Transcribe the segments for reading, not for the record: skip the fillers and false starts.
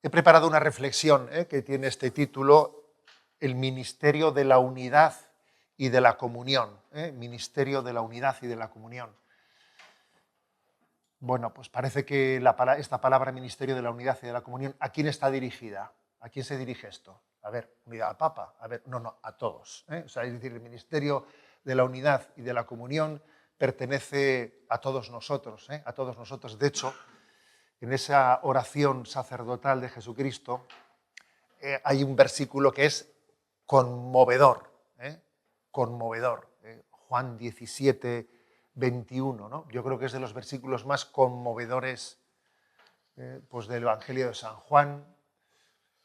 He preparado una reflexión que tiene este título, El ministerio de la unidad y de la comunión. Ministerio de la unidad y de la comunión. Bueno, pues parece que esta palabra ministerio de la unidad y de la comunión, ¿a quién está dirigida? ¿A quién se dirige esto? A ver, unidad al Papa. A ver, no, a todos. O sea, es decir, el ministerio de la unidad y de la comunión pertenece a todos nosotros, a todos nosotros. De hecho, en esa oración sacerdotal de Jesucristo hay un versículo que es conmovedor, conmovedor. Juan 17, 21, ¿no? Yo creo que es de los versículos más conmovedores pues del Evangelio de San Juan,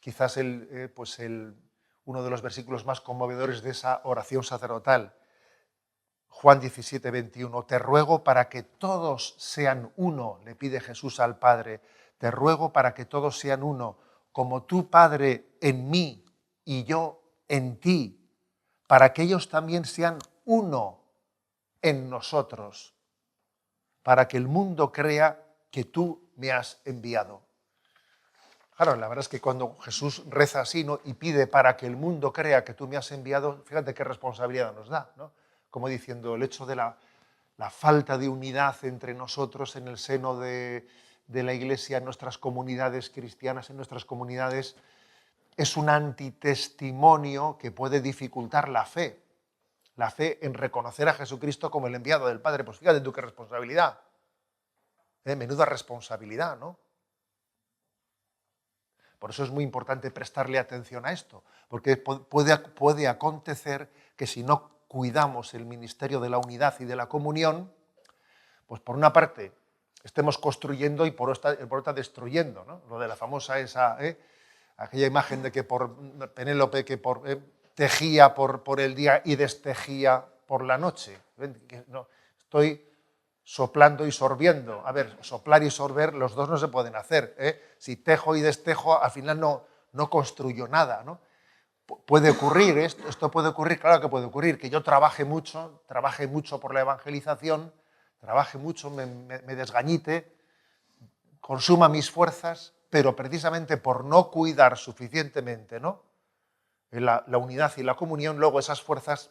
quizás uno de los versículos más conmovedores de esa oración sacerdotal. Juan 17, 21, te ruego para que todos sean uno, le pide Jesús al Padre, te ruego para que todos sean uno, como tú, Padre, en mí y yo en ti, para que ellos también sean uno en nosotros, para que el mundo crea que tú me has enviado. Claro, la verdad es que cuando Jesús reza así, ¿no?, y pide para que el mundo crea que tú me has enviado, fíjate qué responsabilidad nos da, ¿no? Como diciendo, el hecho de la falta de unidad entre nosotros en el seno de la Iglesia, en nuestras comunidades cristianas, en nuestras comunidades, es un antitestimonio que puede dificultar la fe en reconocer a Jesucristo como el enviado del Padre. Pues fíjate tú qué responsabilidad. Menuda responsabilidad, ¿no? Por eso es muy importante prestarle atención a esto, porque puede acontecer que si no cuidamos el ministerio de la unidad y de la comunión, pues por una parte estemos construyendo y por otra destruyendo, ¿no? Lo de la famosa aquella imagen de que Penélope tejía por el día y destejía por la noche. No, estoy soplando y sorbiendo. A ver, soplar y sorber, los dos no se pueden hacer. Si tejo y destejo, al final no construyo nada, ¿no? Puede ocurrir esto puede ocurrir, claro que puede ocurrir, que yo trabaje mucho por la evangelización, trabaje mucho, me desgañite, consuma mis fuerzas, pero precisamente por no cuidar suficientemente, ¿no?, la unidad y la comunión, luego esas fuerzas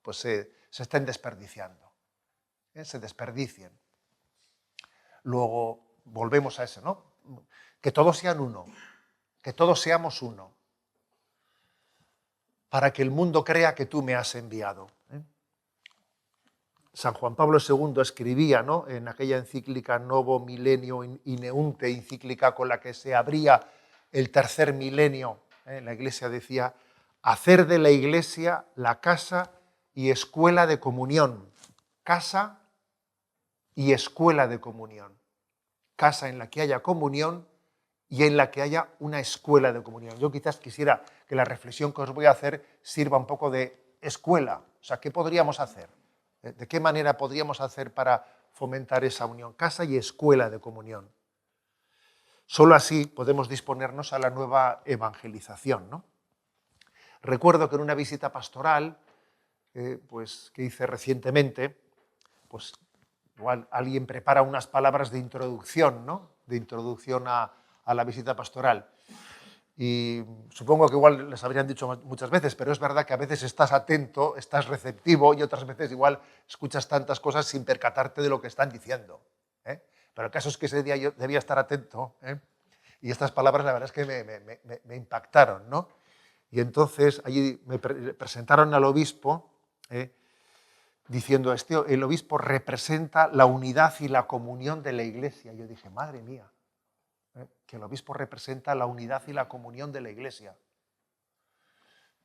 pues se estén desperdiciando, se desperdicien. Luego volvemos a eso, ¿no? Que todos sean uno, que todos seamos uno, para que el mundo crea que tú me has enviado. San Juan Pablo II escribía, ¿no?, en aquella encíclica Novo Milenio Ineunte, encíclica con la que se abría el tercer milenio. La Iglesia decía, hacer de la Iglesia la casa y escuela de comunión. Casa y escuela de comunión. Casa en la que haya comunión y en la que haya una escuela de comunión. Yo quizás quisiera que la reflexión que os voy a hacer sirva un poco de escuela. O sea, ¿qué podríamos hacer? ¿De qué manera podríamos hacer para fomentar esa unión? Casa y escuela de comunión. Solo así podemos disponernos a la nueva evangelización, ¿no? Recuerdo que en una visita pastoral que hice recientemente, pues igual alguien prepara unas palabras de introducción, ¿no?, de introducción a la visita pastoral. Y supongo que igual les habrían dicho muchas veces, pero es verdad que a veces estás atento, estás receptivo y otras veces igual escuchas tantas cosas sin percatarte de lo que están diciendo. Pero el caso es que ese día yo debía estar atento, y estas palabras la verdad es que me impactaron, ¿no? Y entonces allí me presentaron al obispo diciendo, el obispo representa la unidad y la comunión de la Iglesia. Yo dije, madre mía, que el obispo representa la unidad y la comunión de la Iglesia.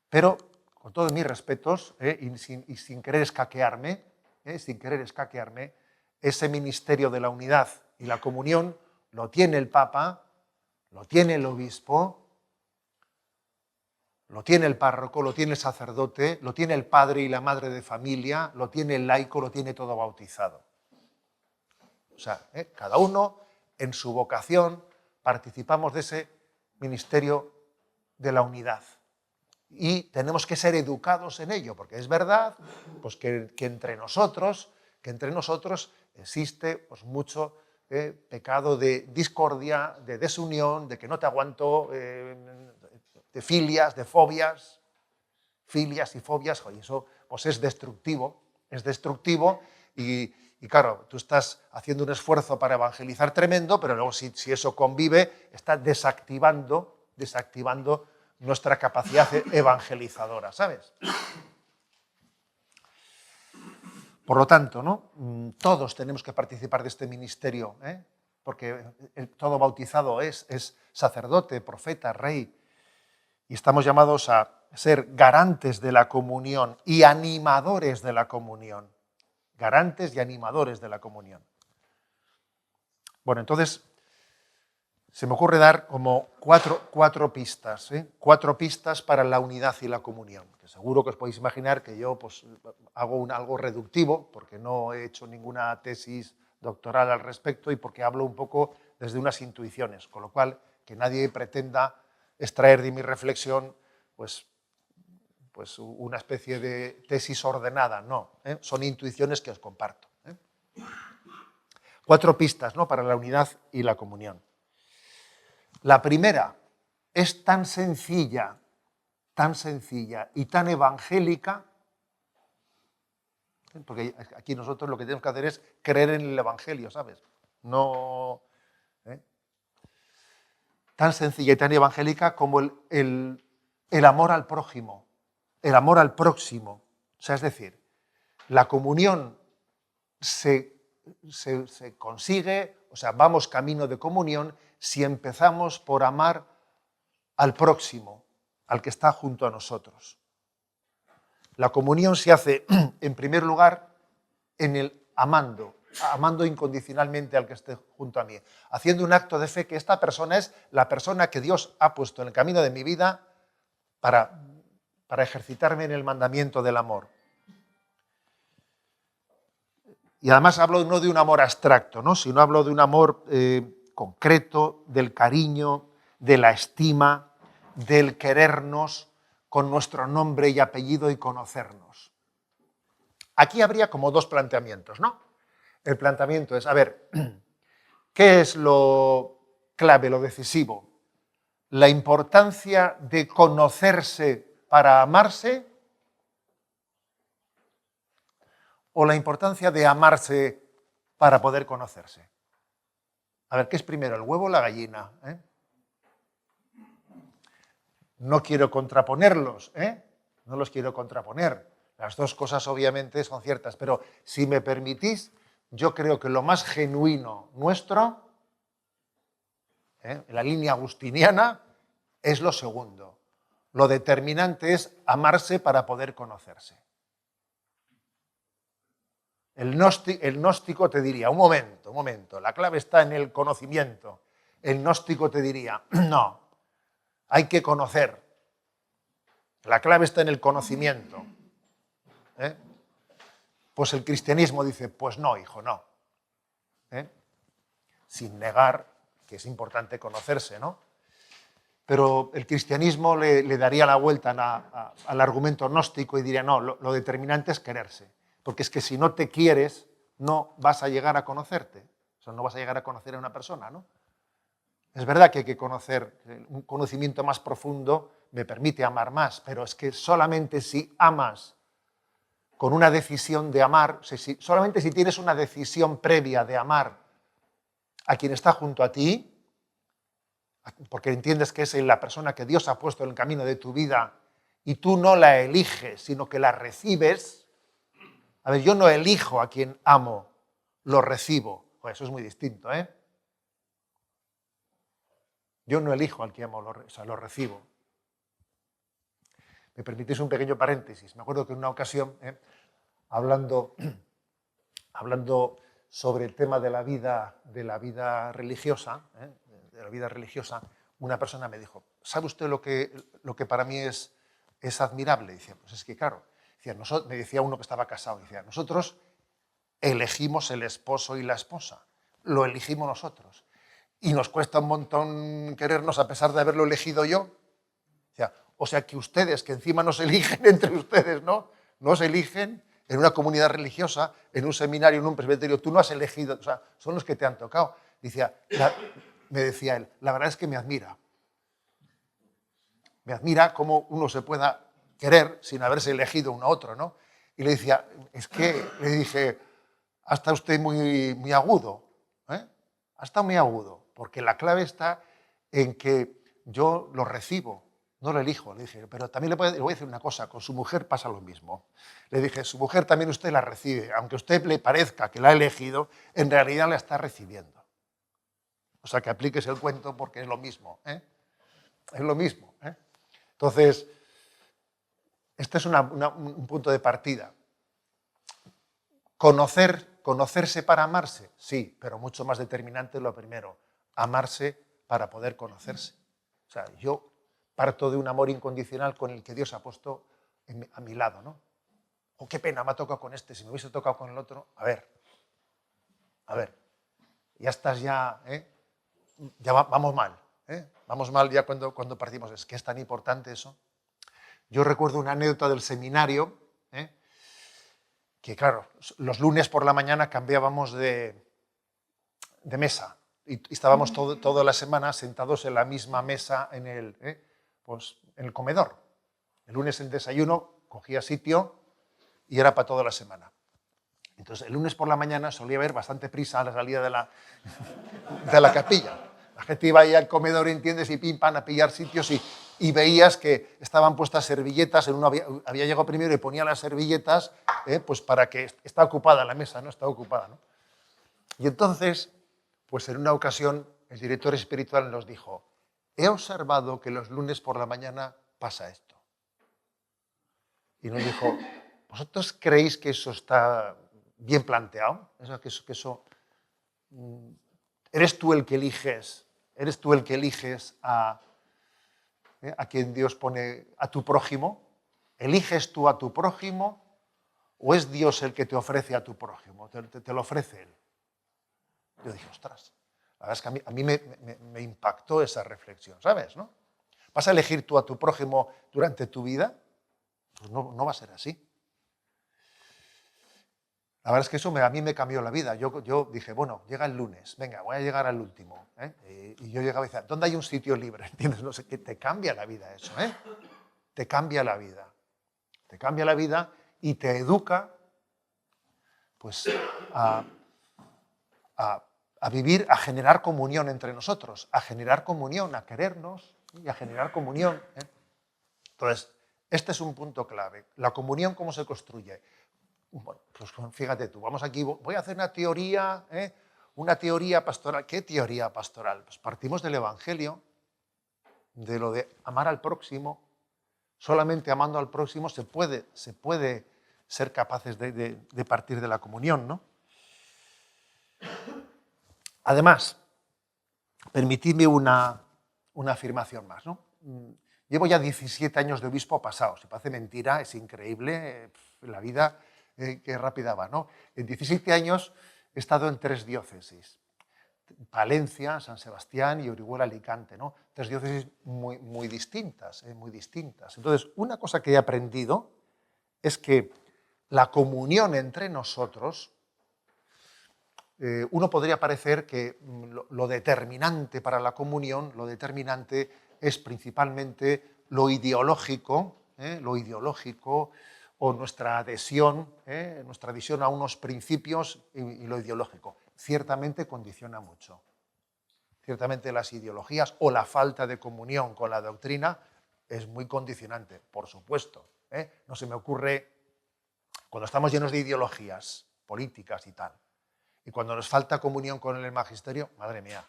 Pero, con todos mis respetos, y sin querer escaquearme, ese ministerio de la unidad y la comunión lo tiene el Papa, lo tiene el obispo, lo tiene el párroco, lo tiene el sacerdote, lo tiene el padre y la madre de familia, lo tiene el laico, lo tiene todo bautizado. O sea, cada uno en su vocación participamos de ese ministerio de la unidad. Y tenemos que ser educados en ello, porque es verdad pues, que entre nosotros existe pues, mucho pecado de discordia, de desunión, de que no te aguanto, de filias, de fobias, filias y fobias, y eso pues es destructivo y claro, tú estás haciendo un esfuerzo para evangelizar tremendo, pero luego si eso convive, está desactivando nuestra capacidad evangelizadora, ¿sabes? Por lo tanto, ¿no? Todos tenemos que participar de este ministerio, porque todo bautizado es sacerdote, profeta, rey, y estamos llamados a ser garantes de la comunión y animadores de la comunión. Garantes y animadores de la comunión. Bueno, entonces, se me ocurre dar como cuatro pistas, cuatro pistas para la unidad y la comunión. Que seguro que os podéis imaginar que yo pues, hago algo reductivo, porque no he hecho ninguna tesis doctoral al respecto y porque hablo un poco desde unas intuiciones, con lo cual que nadie pretenda extraer de mi reflexión pues una especie de tesis ordenada, no, son intuiciones que os comparto. Cuatro pistas, ¿no?, para la unidad y la comunión. La primera es tan sencilla y tan evangélica, porque aquí nosotros lo que tenemos que hacer es creer en el Evangelio, ¿sabes? No, tan sencilla y tan evangélica como el amor al prójimo, el amor al próximo. O sea, es decir, la comunión se consigue, o sea, vamos camino de comunión si empezamos por amar al próximo, al que está junto a nosotros. La comunión se hace, en primer lugar, en el amando incondicionalmente al que esté junto a mí, haciendo un acto de fe que esta persona es la persona que Dios ha puesto en el camino de mi vida para ejercitarme en el mandamiento del amor. Y además hablo no de un amor abstracto, ¿no?, sino hablo de un amor concreto, del cariño, de la estima, del querernos con nuestro nombre y apellido y conocernos. Aquí habría como dos planteamientos, ¿no? El planteamiento es, a ver, ¿qué es lo clave, lo decisivo? ¿La importancia de conocerse para amarse o la importancia de amarse para poder conocerse? A ver, ¿qué es primero, el huevo o la gallina? No quiero contraponerlos, no los quiero contraponer. Las dos cosas obviamente son ciertas, pero si me permitís, yo creo que lo más genuino nuestro, en la línea agustiniana, es lo segundo. Lo determinante es amarse para poder conocerse. El gnóstico te diría, un momento, la clave está en el conocimiento. El gnóstico te diría, no, hay que conocer. La clave está en el conocimiento. Pues el cristianismo dice, pues no, hijo, no. Sin negar que es importante conocerse, ¿no? Pero el cristianismo le daría la vuelta al argumento gnóstico y diría, no, lo determinante es quererse. Porque es que si no te quieres, no vas a llegar a conocerte. O sea, no vas a llegar a conocer a una persona, ¿no? Es verdad que hay que conocer, un conocimiento más profundo me permite amar más, pero es que solamente si amas con una decisión de amar, solamente si tienes una decisión previa de amar a quien está junto a ti, porque entiendes que es la persona que Dios ha puesto en el camino de tu vida y tú no la eliges, sino que la recibes. A ver, yo no elijo a quien amo, lo recibo. Pues eso es muy distinto, ¿eh? Yo no elijo al que amo, lo recibo. ¿Me permitís un pequeño paréntesis? Me acuerdo que en una ocasión, hablando sobre el tema de la vida religiosa, una persona me dijo, ¿sabe usted lo que para mí es admirable? Decía, pues es que claro, me decía uno que estaba casado, decía, nosotros elegimos el esposo y la esposa, lo elegimos nosotros. Y nos cuesta un montón querernos a pesar de haberlo elegido yo. O sea que ustedes, que encima nos eligen entre ustedes, ¿no? Nos eligen en una comunidad religiosa, en un seminario, en un presbiterio, tú no has elegido, o sea, son los que te han tocado. Me decía él, la verdad es que me admira. Me admira cómo uno se pueda querer sin haberse elegido uno a otro, ¿no? Y le decía, le dije, ha estado usted muy, muy agudo, ¿eh? Ha estado muy agudo, porque la clave está en que yo lo recibo, no lo elijo. Le dije, pero también le voy a decir una cosa, con su mujer pasa lo mismo. Le dije, su mujer también usted la recibe, aunque a usted le parezca que la ha elegido, en realidad la está recibiendo. O sea, que apliques el cuento porque es lo mismo, ¿eh? Es lo mismo, ¿eh? Entonces, este es un punto de partida. ¿Conocerse para amarse? Sí, pero mucho más determinante es lo primero, amarse para poder conocerse. O sea, yo parto de un amor incondicional con el que Dios ha puesto a mi lado, ¿no? Oh, qué pena, me ha tocado con este, si me hubiese tocado con el otro, a ver, ya estás ya, ¿eh? Ya vamos mal, ¿eh? Vamos mal ya cuando partimos. Es que es tan importante eso. Yo recuerdo una anécdota del seminario, ¿eh? Que claro, los lunes por la mañana cambiábamos de mesa y estábamos toda la semana sentados en la misma mesa en el comedor. El lunes el desayuno cogía sitio y era para toda la semana. Entonces el lunes por la mañana solía haber bastante prisa a la salida de la capilla. La gente iba ahí al comedor, ¿entiendes? Y pim, pam, a pillar sitios y veías que estaban puestas servilletas. Uno había llegado primero y ponía las servilletas pues para que está ocupada la mesa, ¿no? Está ocupada, ¿no? Y entonces, pues en una ocasión, el director espiritual nos dijo, he observado que los lunes por la mañana pasa esto. Y nos dijo, ¿vosotros creéis que eso está bien planteado? ¿Eres tú el que eliges? ¿Eres tú el que eliges a quien Dios pone, a tu prójimo? ¿Eliges tú a tu prójimo o es Dios el que te ofrece a tu prójimo? Te lo ofrece Él. Yo dije, ostras, la verdad es que a mí me impactó esa reflexión, ¿sabes? ¿No? ¿Vas a elegir tú a tu prójimo durante tu vida? Pues no va a ser así. La verdad es que eso a mí me cambió la vida. Yo dije, bueno, llega el lunes, venga, voy a llegar al último, ¿eh? Y yo llegaba y decía, ¿dónde hay un sitio libre? ¿Entiendes? No sé, que te cambia la vida eso, ¿eh? Te cambia la vida. Te cambia la vida y te educa pues, a vivir, a generar comunión entre nosotros, a generar comunión, a querernos y a generar comunión, ¿eh? Entonces, este es un punto clave. La comunión, ¿cómo se construye? Bueno, pues fíjate tú, vamos aquí, voy a hacer una teoría pastoral. ¿Qué teoría pastoral? Pues partimos del Evangelio, de lo de amar al próximo. Solamente amando al próximo se puede ser capaces de partir de la comunión, ¿no? Además, permitidme una afirmación más, ¿no? Llevo ya 17 años de obispo pasado, se parece mentira, es increíble, la vida qué rápida va, ¿no? En 17 años he estado en 3 diócesis, Palencia, San Sebastián y Orihuela Alicante, ¿no? 3 diócesis muy, muy distintas, muy distintas. Entonces, una cosa que he aprendido es que la comunión entre nosotros, uno podría parecer que lo determinante para la comunión, lo determinante es principalmente lo ideológico o nuestra adhesión a unos principios y lo ideológico. Ciertamente condiciona mucho. Ciertamente las ideologías o la falta de comunión con la doctrina es muy condicionante, por supuesto. No se me ocurre, cuando estamos llenos de ideologías políticas y tal, y cuando nos falta comunión con el magisterio, madre mía,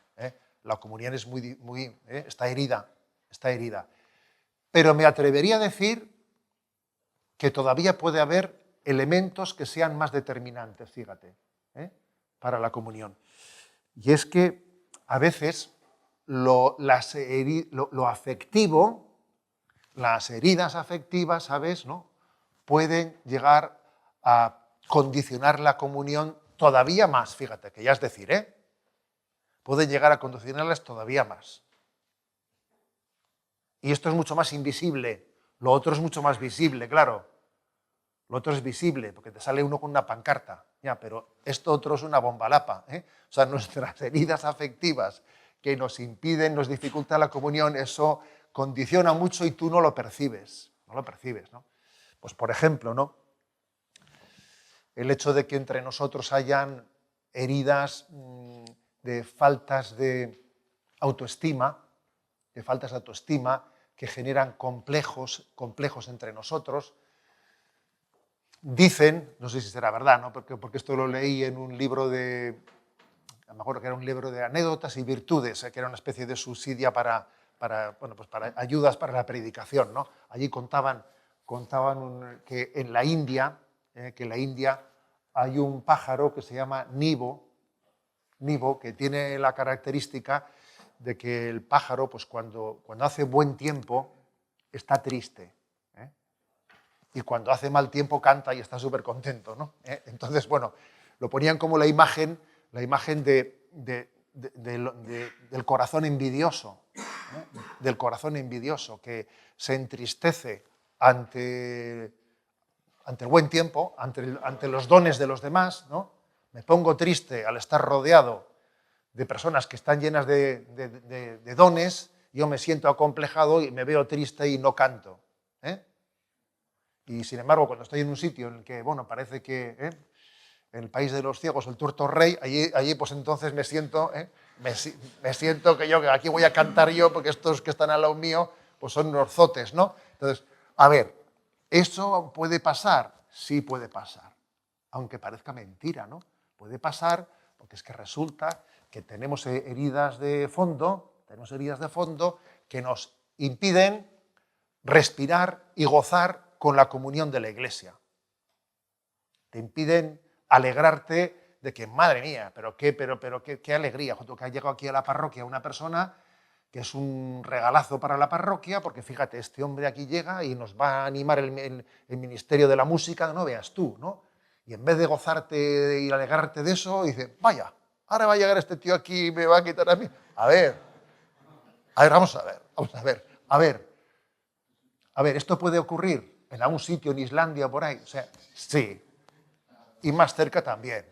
la comunión es está herida. Pero me atrevería a decir que todavía puede haber elementos que sean más determinantes, fíjate, para la comunión. Y es que a veces lo afectivo, las heridas afectivas, ¿sabes?, ¿no?, pueden llegar a condicionar la comunión todavía más, fíjate, que ya es decir, pueden llegar a condicionarlas todavía más. Y esto es mucho más invisible, lo otro es mucho más visible, claro. Lo otro es visible, porque te sale uno con una pancarta. Ya, pero esto otro es una bomba lapa, ¿eh? O sea, nuestras heridas afectivas que nos impiden, nos dificultan la comunión, eso condiciona mucho y tú no lo percibes, ¿no? Pues por ejemplo, ¿no? El hecho de que entre nosotros hayan heridas de faltas de autoestima, que generan complejos entre nosotros. Dicen, no sé si será verdad, ¿no? Porque esto lo leí en un libro a lo mejor que era un libro de anécdotas y virtudes, que era una especie de subsidia para ayudas para la predicación, ¿no? Allí contaban que en la India, hay un pájaro que se llama nibo, que tiene la característica de que el pájaro, pues cuando hace buen tiempo, está triste. Y cuando hace mal tiempo canta y está súper contento, ¿no? Entonces, bueno, lo ponían como la imagen del corazón envidioso, del corazón envidioso, que se entristece ante el buen tiempo, ante los dones de los demás, ¿no? Me pongo triste al estar rodeado de personas que están llenas de dones, yo me siento acomplejado y me veo triste y no canto. Y sin embargo, cuando estoy en un sitio en el que, bueno, parece que en el país de los ciegos, el tuerto rey, allí pues entonces me siento que aquí voy a cantar yo porque estos que están al lado mío pues son unos zotes, ¿no? Entonces, a ver, ¿eso puede pasar? Sí puede pasar, aunque parezca mentira, ¿no? Puede pasar porque es que resulta que tenemos heridas de fondo que nos impiden respirar y gozar con la comunión de la Iglesia. Te impiden alegrarte de que, madre mía, pero qué alegría, que ha llegado aquí a la parroquia una persona que es un regalazo para la parroquia, porque fíjate, este hombre aquí llega y nos va a animar el ministerio de la música, no veas tú, ¿no? Y en vez de gozarte y alegrarte de eso, dice, vaya, ahora va a llegar este tío aquí y me va a quitar a mí. Vamos a ver, ¿esto puede ocurrir en algún sitio en Islandia por ahí? O sea, sí. Y más cerca también.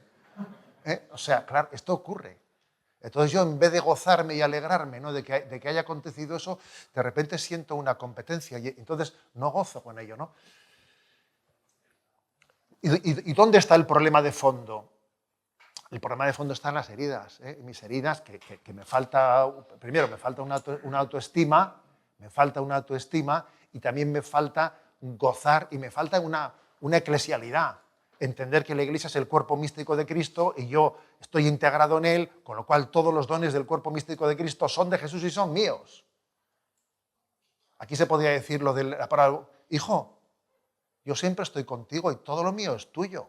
O sea, claro, esto ocurre. Entonces yo, en vez de gozarme y alegrarme, ¿no? de que haya acontecido eso, de repente siento una competencia y entonces no gozo con ello, ¿no? ¿Y dónde está el problema de fondo? El problema de fondo está en las heridas. Mis heridas, que me falta, primero me falta una autoestima, y también me falta gozar y me falta una eclesialidad. Entender que la Iglesia es el cuerpo místico de Cristo y yo estoy integrado en él, con lo cual todos los dones del cuerpo místico de Cristo son de Jesús y son míos. Aquí se podría decir lo de la palabra, hijo, yo siempre estoy contigo y todo lo mío es tuyo.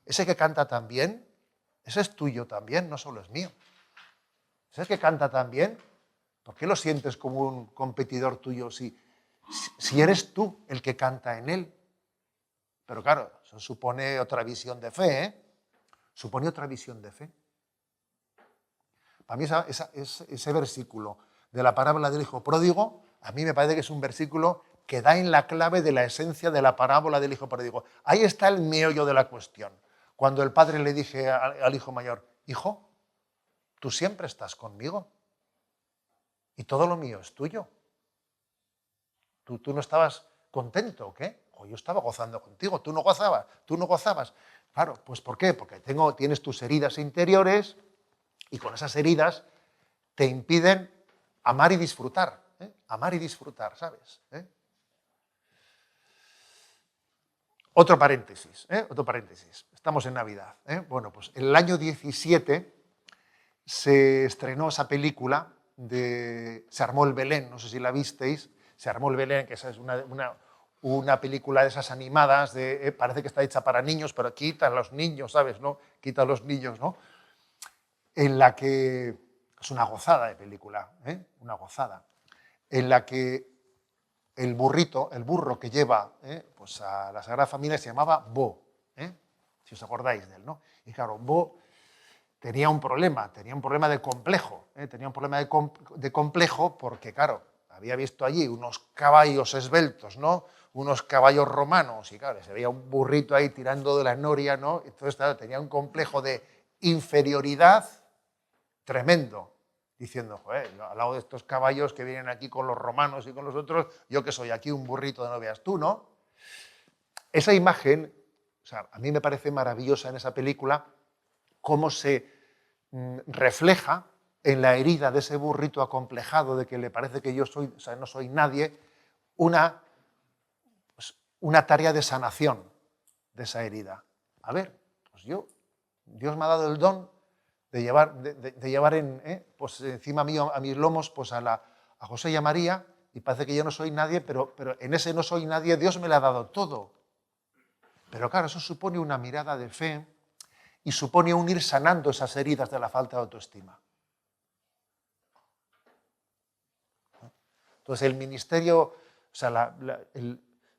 Ese que canta tan bien, ese es tuyo también, no solo es mío. Ese que canta tan bien, ¿por qué lo sientes como un competidor tuyo si eres tú el que canta en él? Pero claro, eso supone otra visión de fe, ¿eh? Supone otra visión de fe. Para mí ese versículo de la parábola del hijo pródigo, a mí me parece que es un versículo que da en la clave de la esencia de la parábola del hijo pródigo. Ahí está el meollo de la cuestión. Cuando el padre le dije al hijo mayor, hijo, tú siempre estás conmigo y todo lo mío es tuyo. ¿Tú no estabas contento o qué? O yo estaba gozando contigo, tú no gozabas. Claro, pues ¿por qué? Porque tienes tus heridas interiores y con esas heridas te impiden amar y disfrutar. Amar y disfrutar, ¿sabes? Otro paréntesis. Estamos en Navidad. Bueno, pues en el año 17 se estrenó esa película Se armó el Belén, no sé si la visteis. Se armó el Belén, que esa es una película de esas animadas, parece que está hecha para niños, pero quita a los niños, ¿sabes? ¿No? Quita a los niños, ¿no? En la que es una gozada de película, una gozada, en la que el burro que lleva pues a la Sagrada Familia se llamaba Bo, si os acordáis de él, ¿no? Y claro, Bo tenía un problema de complejo, de complejo porque, claro, había visto allí unos caballos esbeltos, ¿no? Unos caballos romanos, y claro, se veía un burrito ahí tirando de la noria, ¿no? Entonces, claro, tenía un complejo de inferioridad tremendo, diciendo, joder, al lado de estos caballos que vienen aquí con los romanos y con los otros, yo que soy aquí un burrito de no veas tú, ¿no? Esa imagen, o sea, a mí me parece maravillosa en esa película, cómo se refleja en la herida de ese burrito acomplejado de que le parece que yo soy, o sea, no soy nadie, una, pues, una tarea de sanación de esa herida. A ver, pues Dios me ha dado el don de llevar, de llevar pues encima mío, a mis lomos, pues a José y a María, y parece que yo no soy nadie, pero en ese no soy nadie Dios me le ha dado todo. Pero claro, eso supone una mirada de fe y supone un ir sanando esas heridas de la falta de autoestima. Entonces el ministerio, o sea,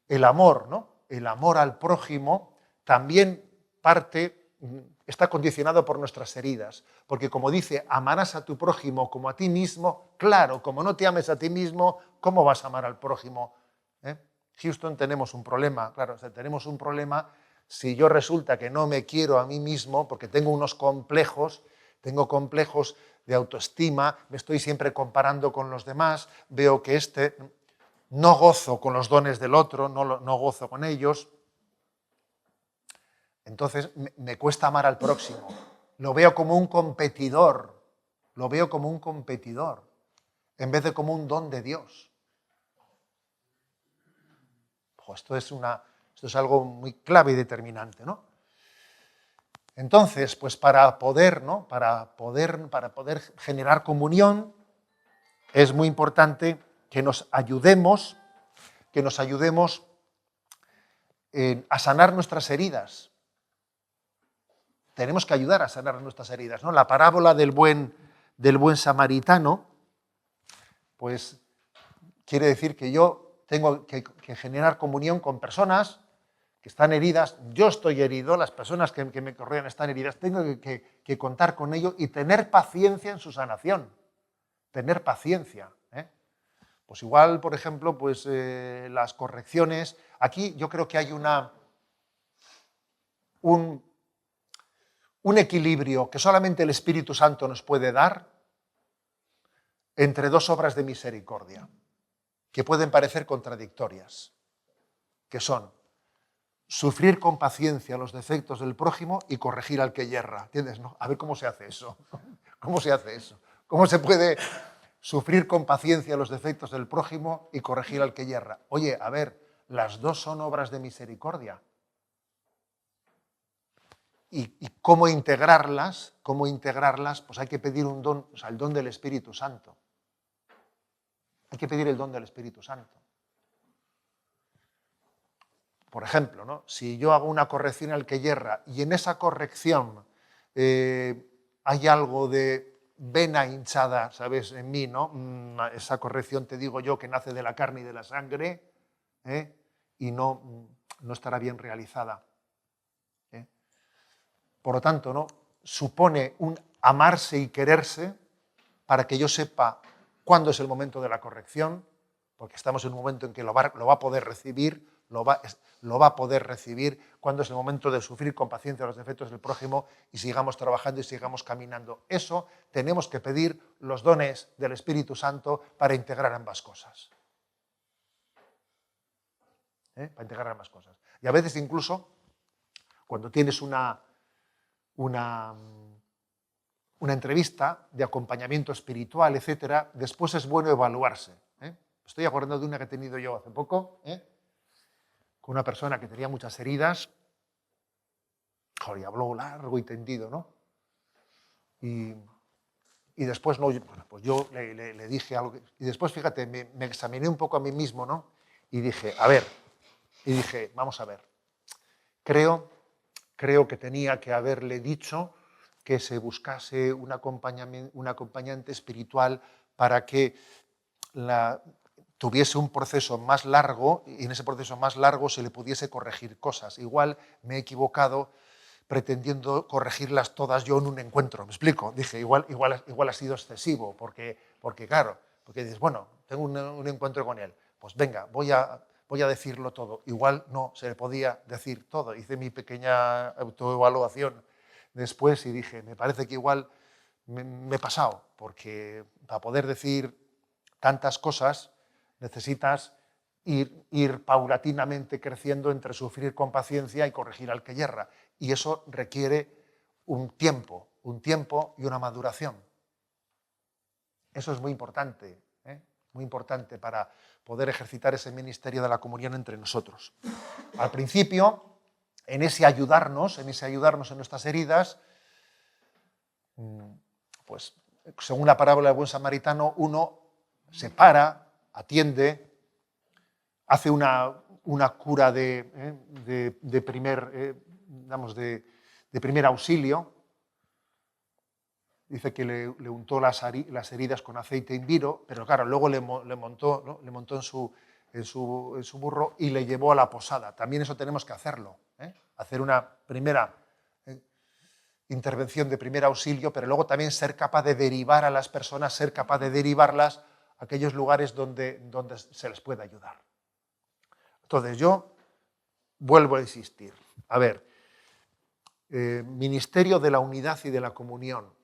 el amor, ¿no? El amor al prójimo también está condicionado por nuestras heridas. Porque como dice, amarás a tu prójimo como a ti mismo, claro, como no te ames a ti mismo, ¿cómo vas a amar al prójimo? Houston, tenemos un problema, claro, o sea, tenemos un problema si yo resulta que no me quiero a mí mismo porque tengo unos complejos, tengo complejos de autoestima, me estoy siempre comparando con los demás, veo que no gozo con los dones del otro, no gozo con ellos, entonces me cuesta amar al próximo, lo veo como un competidor, en vez de como un don de Dios. Esto es algo muy clave y determinante, ¿no? Entonces, pues para poder generar comunión, es muy importante que nos ayudemos a sanar nuestras heridas. Tenemos que ayudar a sanar nuestras heridas, ¿no? La parábola del buen samaritano, pues quiere decir que yo tengo que generar comunión con personas que están heridas, yo estoy herido, las personas que me rodean están heridas, tengo que contar con ello y tener paciencia en su sanación, tener paciencia. Pues igual, por ejemplo, pues las correcciones, aquí yo creo que hay un equilibrio que solamente el Espíritu Santo nos puede dar entre dos obras de misericordia, que pueden parecer contradictorias, que son sufrir con paciencia los defectos del prójimo y corregir al que yerra. ¿Entiendes? ¿No? A ver cómo se hace eso. ¿Cómo se hace eso? ¿Cómo se puede sufrir con paciencia los defectos del prójimo y corregir al que yerra? Oye, a ver, las dos son obras de misericordia. ¿Y cómo integrarlas? Pues hay que pedir un don, o sea, el don del Espíritu Santo. Hay que pedir el don del Espíritu Santo. Por ejemplo, ¿no? Si yo hago una corrección al que yerra y en esa corrección hay algo de vena hinchada, ¿sabes? En mí, ¿no? Esa corrección, te digo yo, que nace de la carne y de la sangre, y no estará bien realizada. Por lo tanto, ¿no? Supone un amarse y quererse para que yo sepa cuándo es el momento de la corrección, porque estamos en un momento en que lo va a poder recibir, lo va a poder recibir, cuándo es el momento de sufrir con paciencia los defectos del prójimo y sigamos trabajando y sigamos caminando. Eso tenemos que pedir los dones del Espíritu Santo para integrar ambas cosas. Para integrar ambas cosas. Y a veces incluso, cuando tienes una entrevista de acompañamiento espiritual, etcétera, después es bueno evaluarse. Estoy acordando de una que he tenido yo hace poco, con una persona que tenía muchas heridas, y habló largo y tendido, ¿no? Y después, no, bueno, pues yo le dije algo, y después, fíjate, me examiné un poco a mí mismo, ¿no? Y dije, vamos a ver, creo que tenía que haberle dicho que se buscase un acompañante espiritual para que tuviese un proceso más largo y en ese proceso más largo se le pudiese corregir cosas. Igual me he equivocado pretendiendo corregirlas todas yo en un encuentro. ¿Me explico? Dije, igual ha sido excesivo, porque claro, porque dices, bueno, tengo un encuentro con él. Pues venga, voy a decirlo todo. Igual no se le podía decir todo. Hice mi pequeña autoevaluación después y dije, me parece que igual me he pasado, porque para poder decir tantas cosas necesitas ir paulatinamente creciendo entre sufrir con paciencia y corregir al que yerra. Y eso requiere un tiempo y una maduración. Eso es muy importante, muy importante para poder ejercitar ese ministerio de la comunión entre nosotros. Al principio, en ese ayudarnos en nuestras heridas, pues según la parábola del buen samaritano, uno se para, atiende, hace una cura de primer auxilio. Dice que le untó las heridas con aceite in vino, pero claro, luego le montó en su burro y le llevó a la posada. También eso tenemos que hacerlo, hacer una primera intervención de primer auxilio, pero luego también ser capaz de derivar a las personas, ser capaz de derivarlas a aquellos lugares donde se les pueda ayudar. Entonces yo vuelvo a insistir. A ver, ministerio de la unidad y de la comunión,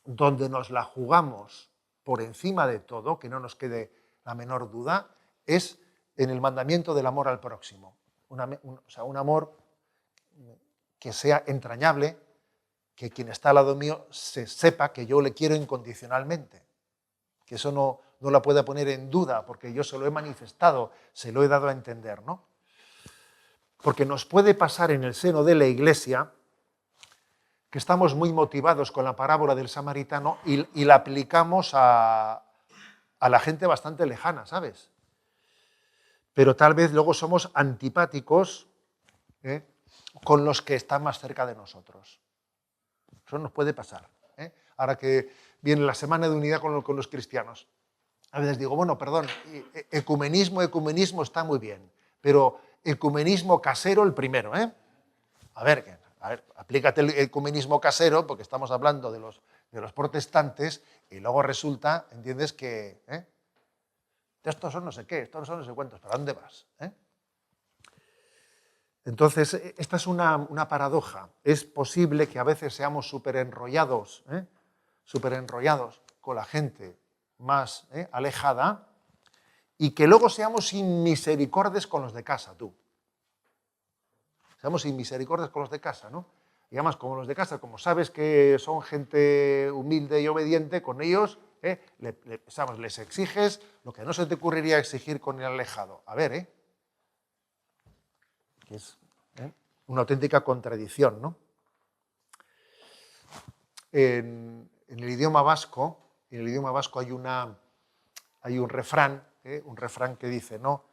donde nos la jugamos por encima de todo, que no nos quede la menor duda, es en el mandamiento del amor al próximo. Un amor que sea entrañable, que quien está al lado mío se sepa que yo le quiero incondicionalmente, que eso no la pueda poner en duda, porque yo se lo he manifestado, se lo he dado a entender, ¿no? Porque nos puede pasar en el seno de la Iglesia que estamos muy motivados con la parábola del samaritano y la aplicamos a la gente bastante lejana, ¿sabes? Pero tal vez luego somos antipáticos con los que están más cerca de nosotros. Eso nos puede pasar. Ahora que viene la Semana de Unidad con los cristianos, a veces digo, bueno, perdón, ecumenismo está muy bien, pero ecumenismo casero el primero, ¿eh? A ver, aplícate el ecumenismo casero, porque estamos hablando de los protestantes, y luego resulta, ¿entiendes?, que estos son no sé qué, estos son no sé cuántos, ¿para dónde vas? Entonces, esta es una paradoja. Es posible que a veces seamos súper enrollados con la gente más alejada, y que luego seamos inmisericordes con los de casa, tú. Seamos inmisericordias con los de casa, ¿no? Y además, como los de casa, como sabes que son gente humilde y obediente, con ellos les exiges lo que no se te ocurriría exigir con el alejado. A ver, que es una auténtica contradicción, ¿no? En el idioma vasco hay un refrán que dice, ¿no?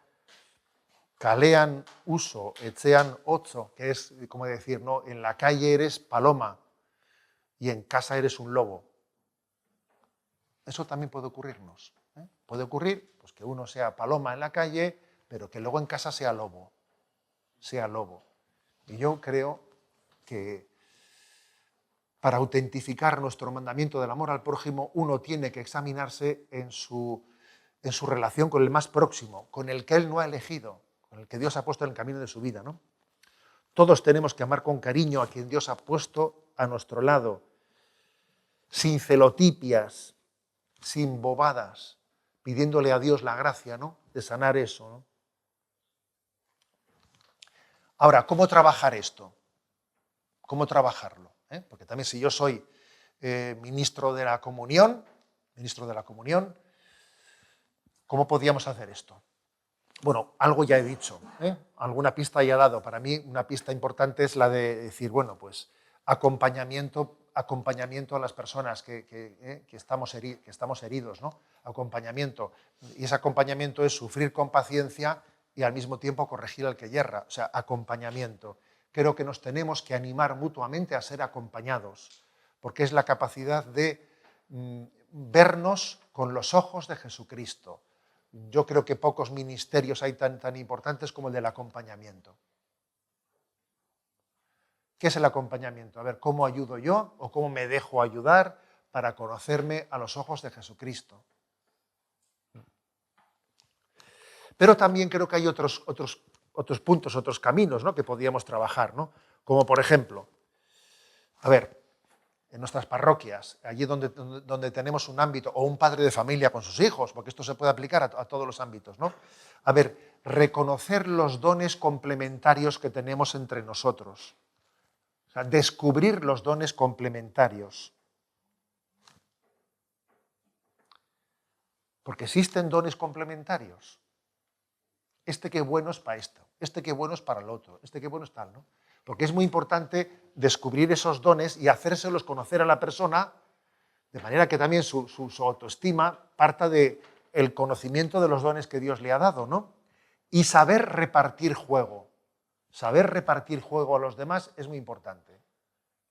Kalean uso, etxean otzo, que es como decir, ¿no? En la calle eres paloma y en casa eres un lobo. Eso también puede ocurrirnos. Puede ocurrir pues, que uno sea paloma en la calle, pero que luego en casa sea lobo. Y yo creo que para autentificar nuestro mandamiento del amor al prójimo, uno tiene que examinarse en su relación con el más próximo, con el que él no ha elegido, con el que Dios ha puesto en el camino de su vida, ¿no? Todos tenemos que amar con cariño a quien Dios ha puesto a nuestro lado, sin celotipias, sin bobadas, pidiéndole a Dios la gracia, ¿no?, de sanar eso, ¿no? Ahora, ¿cómo trabajar esto? ¿Cómo trabajarlo? Porque también si yo soy ministro de la comunión, ¿cómo podríamos hacer esto? Bueno, algo ya he dicho, alguna pista ya he dado. Para mí una pista importante es la de decir, bueno, pues acompañamiento a las personas que estamos heridos, ¿no? Acompañamiento. Y ese acompañamiento es sufrir con paciencia y al mismo tiempo corregir al que yerra. O sea, acompañamiento. Creo que nos tenemos que animar mutuamente a ser acompañados, porque es la capacidad de vernos con los ojos de Jesucristo. Yo creo que pocos ministerios hay tan importantes como el del acompañamiento. ¿Qué es el acompañamiento? A ver, ¿cómo ayudo yo o cómo me dejo ayudar para conocerme a los ojos de Jesucristo? Pero también creo que hay otros puntos, otros caminos, ¿no?, que podríamos trabajar, ¿no? Como por ejemplo, a ver, en nuestras parroquias, allí donde tenemos un ámbito, o un padre de familia con sus hijos, porque esto se puede aplicar a todos los ámbitos, ¿no? A ver, reconocer los dones complementarios que tenemos entre nosotros. O sea, descubrir los dones complementarios. Porque existen dones complementarios. Este qué bueno es para esto, este qué bueno es para el otro, este qué bueno es tal, ¿no? Porque es muy importante descubrir esos dones y hacérselos conocer a la persona, de manera que también su autoestima parta del conocimiento de los dones que Dios le ha dado, ¿no? Y saber repartir juego. Saber repartir juego a los demás es muy importante.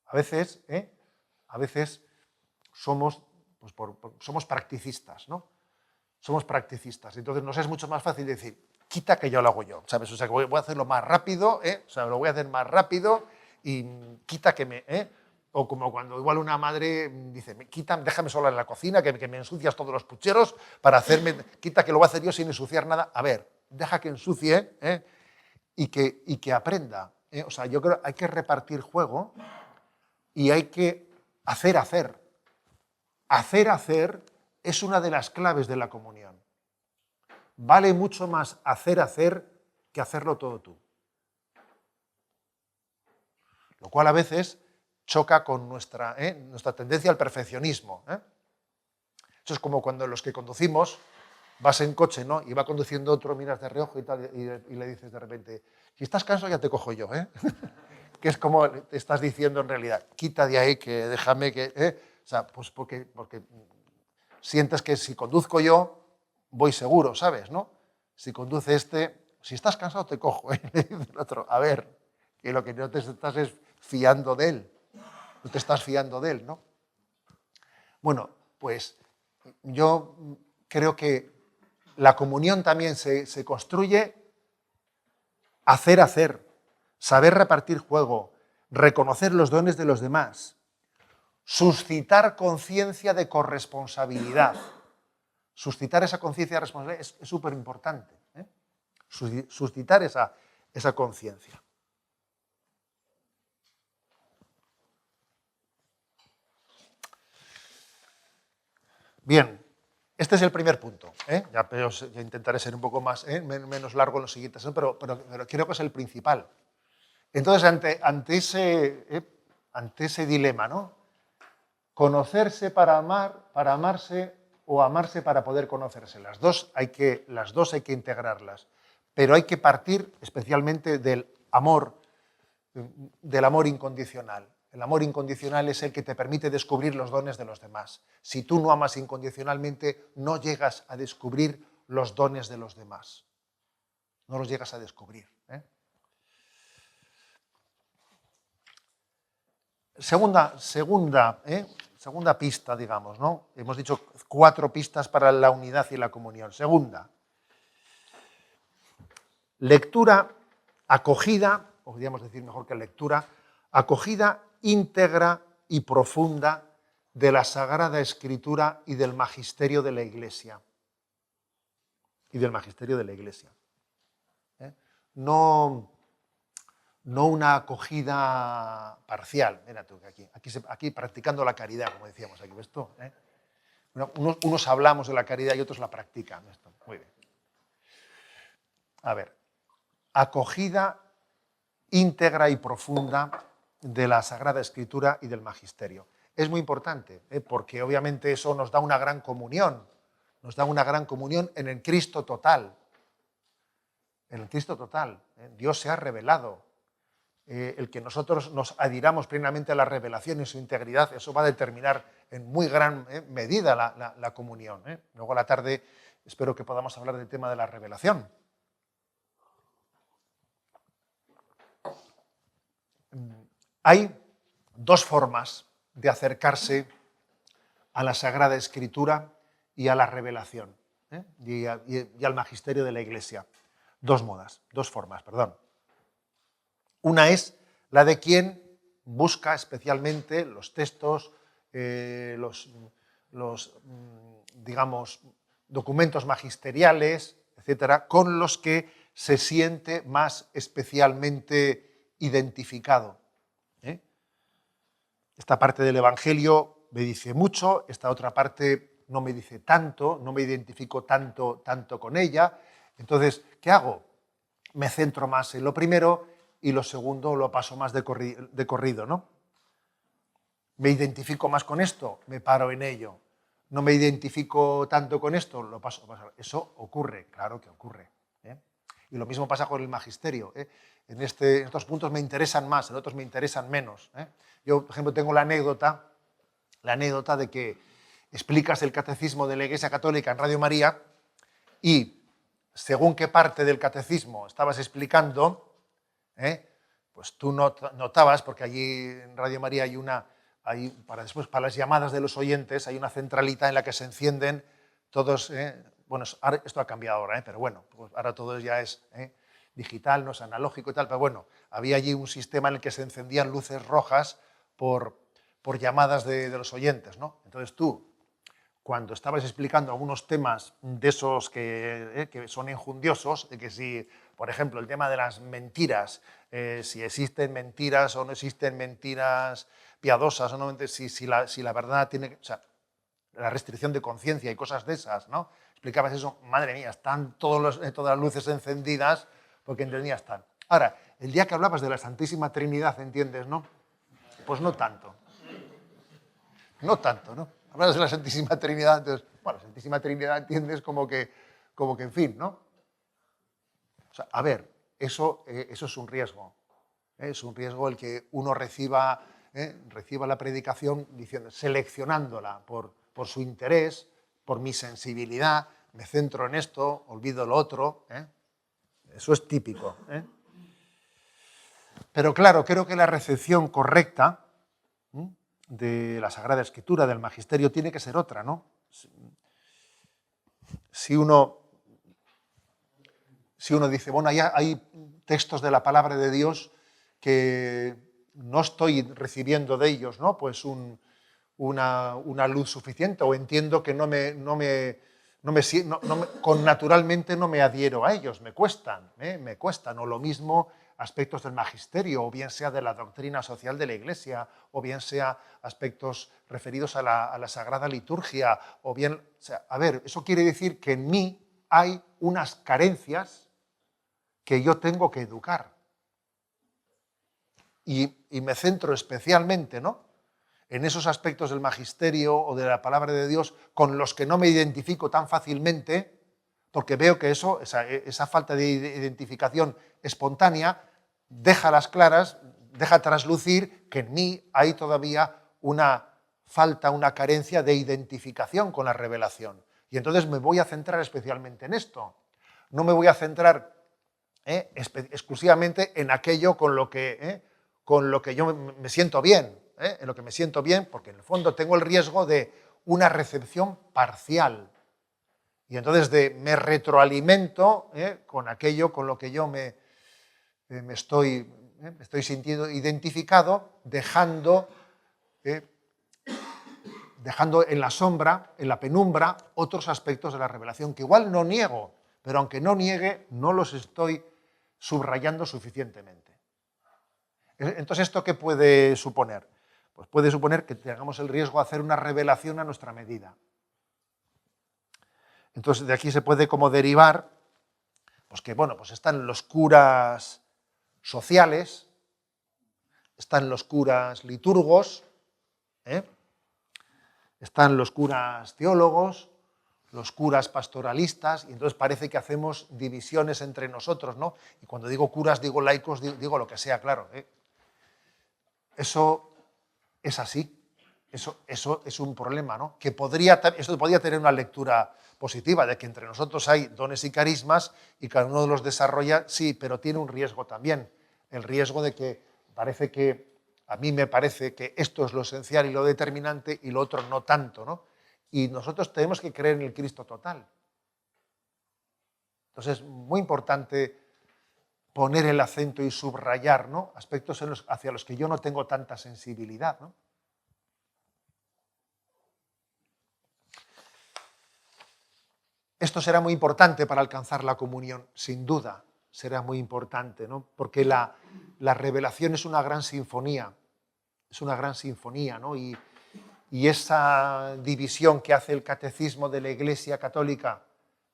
A veces somos, pues somos practicistas, ¿no? Somos practicistas. Entonces nos es mucho más fácil decir, quita que yo lo hago yo, ¿sabes? O sea, que voy a hacerlo más rápido, o sea, lo voy a hacer más rápido y quita que me... O como cuando igual una madre dice, déjame sola en la cocina, que me ensucias todos los pucheros para hacerme... Quita que lo voy a hacer yo sin ensuciar nada. A ver, deja que ensucie y que aprenda. O sea, yo creo que hay que repartir juego y hay que hacer. Hacer es una de las claves de la comunión. Vale mucho más hacer que hacerlo todo tú. Lo cual a veces choca con nuestra tendencia al perfeccionismo. Eso es como cuando los que conducimos, vas en coche, ¿no?, y va conduciendo otro, miras de reojo y tal, y le dices de repente, si estás cansado ya te cojo yo, que es como te estás diciendo en realidad, quita de ahí, que déjame que... O sea, pues porque sientes que si conduzco yo, voy seguro, ¿sabes?, ¿no? Si conduce si estás cansado te cojo, le dice el otro, a ver, que lo que no te estás es fiando de él, no te estás fiando de él, ¿no? Bueno, pues yo creo que la comunión también se construye hacer, saber repartir juego, reconocer los dones de los demás, suscitar conciencia de corresponsabilidad. Suscitar esa conciencia de responsabilidad es súper importante. Suscitar esa conciencia. Bien, este es el primer punto. Ya intentaré ser un poco menos largo en los siguientes, pero creo que es el principal. Entonces, ante ese dilema, ¿no? Conocerse para amar, para amarse, o amarse para poder conocerse. Las dos hay que integrarlas, pero hay que partir especialmente del amor incondicional. El amor incondicional es el que te permite descubrir los dones de los demás. Si tú no amas incondicionalmente, no llegas a descubrir los dones de los demás. No los llegas a descubrir. Segunda pista, digamos, ¿no? Hemos dicho 4 pistas para la unidad y la comunión. Segunda, lectura acogida, o podríamos decir mejor que lectura, acogida íntegra y profunda de la Sagrada Escritura y del magisterio de la Iglesia. No una acogida parcial. Mira tú, aquí practicando la caridad, como decíamos aquí. ¿Ves tú? Unos hablamos de la caridad y otros la practican. Esto. Muy bien. A ver, acogida íntegra y profunda de la Sagrada Escritura y del magisterio. Es muy importante, porque obviamente eso nos da una gran comunión. Nos da una gran comunión en el Cristo total. En el Cristo total. Dios se ha revelado. El que nosotros nos adhiramos plenamente a la revelación y su integridad, eso va a determinar en muy gran medida la comunión. Luego a la tarde espero que podamos hablar del tema de la revelación. Hay 2 formas de acercarse a la Sagrada Escritura y a la revelación, y al magisterio de la Iglesia. 2 formas. Una es la de quien busca especialmente los textos, digamos, documentos magisteriales, etcétera, con los que se siente más especialmente identificado. Esta parte del Evangelio me dice mucho, esta otra parte no me dice tanto, no me identifico tanto con ella. Entonces, ¿qué hago? Me centro más en lo primero y lo segundo lo paso más de corrido, ¿no? Me identifico más con esto, me paro en ello. No me identifico tanto con esto, lo paso a pasar. Eso ocurre, claro que ocurre. Y lo mismo pasa con el magisterio. En estos puntos me interesan más, en otros me interesan menos. Yo, por ejemplo, tengo la anécdota de que explicas el catecismo de la Iglesia Católica en Radio María y según qué parte del catecismo estabas explicando, pues tú notabas, porque allí en Radio María para las llamadas de los oyentes hay una centralita en la que se encienden todos. Bueno, esto ha cambiado ahora, pero bueno, pues ahora todo ya es digital, no es analógico y tal, pero bueno, había allí un sistema en el que se encendían luces rojas por llamadas de los oyentes, ¿no? Entonces tú, cuando estabas explicando algunos temas de esos que son enjundiosos, de que si, por ejemplo, el tema de las mentiras, si existen mentiras o no existen mentiras piadosas, o no, si la verdad tiene... O sea, la restricción de conciencia y cosas de esas, ¿no? Explicabas eso, madre mía, están todas las luces encendidas porque entendías tal. Ahora, el día que hablabas de la Santísima Trinidad, ¿entiendes, no? Pues no tanto. No tanto, ¿no? Hablas de la Santísima Trinidad, entonces, bueno, la Santísima Trinidad entiendes como que en fin, ¿no? O sea, a ver, eso es un riesgo. Es un riesgo el que uno reciba la predicación diciendo, seleccionándola por su interés, por mi sensibilidad, me centro en esto, olvido lo otro. Eso es típico. Pero claro, creo que la recepción correcta de la Sagrada Escritura, del Magisterio, tiene que ser otra, ¿no? Si uno dice, bueno, hay textos de la palabra de Dios que no estoy recibiendo de ellos, ¿no? Pues una luz suficiente, o entiendo que naturalmente no me adhiero a ellos, me cuestan, o lo mismo aspectos del magisterio, o bien sea de la doctrina social de la Iglesia, o bien sea aspectos referidos a la Sagrada Liturgia, o bien, o sea, a ver, eso quiere decir que en mí hay unas carencias que yo tengo que educar. Y me centro especialmente, ¿no?, en esos aspectos del magisterio o de la palabra de Dios con los que no me identifico tan fácilmente, porque veo que esa falta de identificación espontánea deja las claras, deja traslucir que en mí hay todavía una falta, una carencia de identificación con la revelación. Y entonces me voy a centrar especialmente en esto. No me voy a centrar exclusivamente en aquello con lo que yo me siento bien, en lo que me siento bien, porque en el fondo tengo el riesgo de una recepción parcial. Y entonces me retroalimento con aquello con lo que yo me estoy sintiendo identificado, dejando en la sombra, en la penumbra, otros aspectos de la revelación que igual no niego, pero aunque no niegue, no los estoy subrayando suficientemente. Entonces, ¿esto qué puede suponer? Pues puede suponer que tengamos el riesgo de hacer una revelación a nuestra medida. Entonces, de aquí se puede como derivar pues que, bueno, pues están los curas sociales, están los curas liturgos, están los curas teólogos, los curas pastoralistas, y entonces parece que hacemos divisiones entre nosotros, ¿no? Y cuando digo curas, digo laicos, digo lo que sea, claro. Eso es así. Eso es un problema, ¿no? Esto podría tener una lectura positiva, de que entre nosotros hay dones y carismas y cada uno los desarrolla, sí, pero tiene un riesgo también. El riesgo de que a mí me parece que esto es lo esencial y lo determinante y lo otro no tanto, ¿no? Y nosotros tenemos que creer en el Cristo total. Entonces es muy importante poner el acento y subrayar, ¿no?, aspectos hacia los que yo no tengo tanta sensibilidad, ¿no? esto será muy importante para alcanzar la comunión, sin duda será muy importante, ¿no? Porque la revelación es una gran sinfonía, ¿no? Y esa división que hace el catecismo de la Iglesia Católica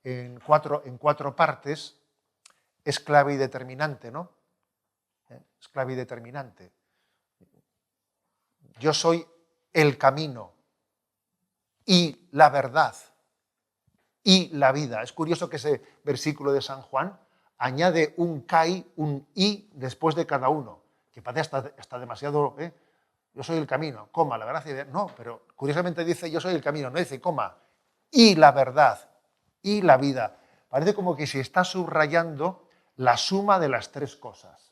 en cuatro partes es clave y determinante, ¿no? Es clave y determinante. Yo soy el camino y la verdad y la vida. Es curioso que ese versículo de San Juan añade un kai, un y después de cada uno, que parece hasta demasiado... Yo soy el camino, coma, la gracia... No, pero curiosamente dice yo soy el camino, no dice coma, y la verdad y la vida. Parece como que se está subrayando la suma de las tres cosas.